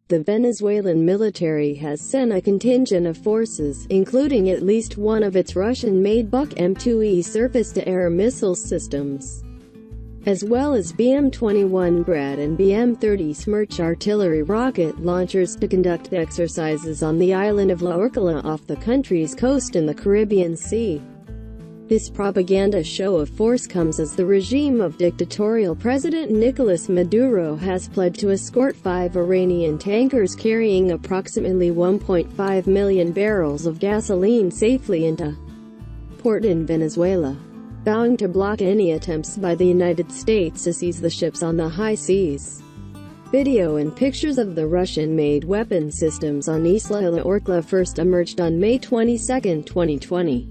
The Venezuelan military has sent a contingent of forces, including at least one of its Russian-made Buk M2E surface-to-air missile systems, as well as BM-21 Grad and BM-30 Smerch artillery rocket launchers, to conduct exercises on the island of La Orchila off the country's coast in the Caribbean Sea. This propaganda show of force comes as the regime of dictatorial President Nicolas Maduro has pledged to escort 5 Iranian tankers carrying approximately 1.5 million barrels of gasoline safely into port in Venezuela, vowing to block any attempts by the United States to seize the ships on the high seas. Video and pictures of the Russian-made weapon systems on Isla La Orchila first emerged on May 22, 2020.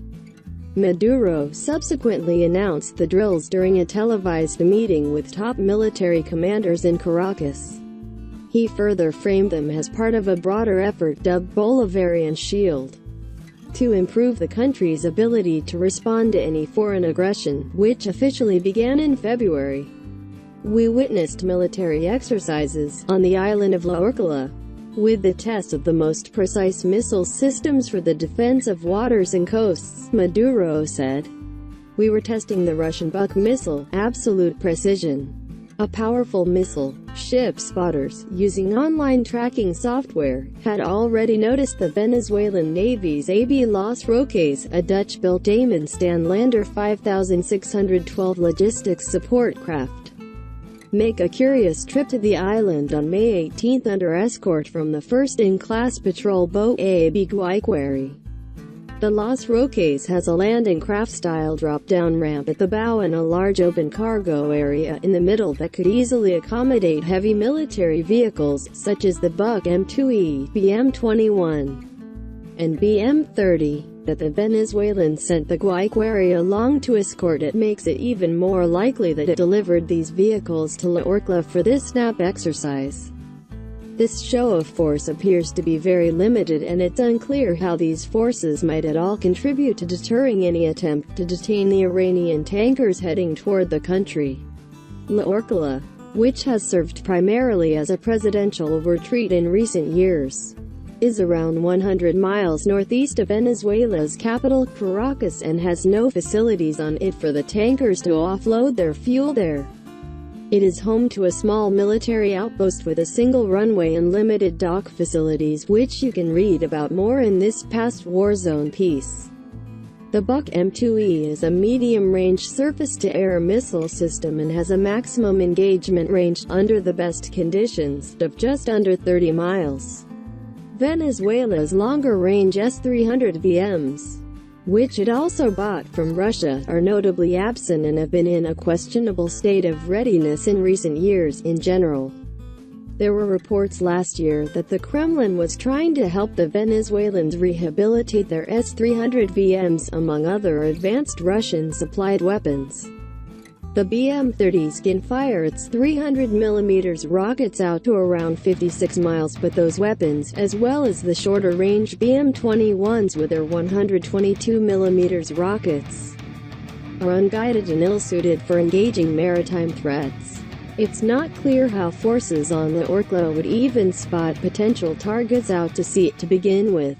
Maduro subsequently announced the drills during a televised meeting with top military commanders in Caracas. He further framed them as part of a broader effort dubbed Bolivarian Shield, to improve the country's ability to respond to any foreign aggression, which officially began in February. We witnessed military exercises on the island of La Orchila, with the test of the most precise missile systems for the defense of waters and coasts, Maduro said. We were testing the Russian Buk missile, absolute precision. A powerful missile. Ship spotters, using online tracking software, had already noticed the Venezuelan Navy's AB Los Roques, a Dutch-built Damen Stan Lander 5612 logistics support craft, make a curious trip to the island on May 18 under escort from the first-in-class patrol boat AB Guaiqueri. The Los Roques has a landing craft-style drop-down ramp at the bow and a large open cargo area in the middle that could easily accommodate heavy military vehicles, such as the Buk M2E, BM-21, and BM-30. That the Venezuelans sent the Guaiqueri along to escort it makes it even more likely that it delivered these vehicles to La Orchila for this snap exercise. This show of force appears to be very limited, and it's unclear how these forces might at all contribute to deterring any attempt to detain the Iranian tankers heading toward the country. La Orchila, which has served primarily as a presidential retreat in recent years, is around 100 miles northeast of Venezuela's capital, Caracas, and has no facilities on it for the tankers to offload their fuel there. It is home to a small military outpost with a single runway and limited dock facilities, which you can read about more in this past war zone piece. The Buk M2E is a medium-range surface-to-air missile system and has a maximum engagement range, under the best conditions, of just under 30 miles. Venezuela's longer-range S-300 VMs, which it also bought from Russia, are notably absent and have been in a questionable state of readiness in recent years. In general, there were reports last year that the Kremlin was trying to help the Venezuelans rehabilitate their S-300 VMs, among other advanced Russian-supplied weapons. The BM-30s can fire its 300mm rockets out to around 56 miles, but those weapons, as well as the shorter-range BM-21s with their 122mm rockets, are unguided and ill-suited for engaging maritime threats. It's not clear how forces on La Orchila would even spot potential targets out to sea to begin with.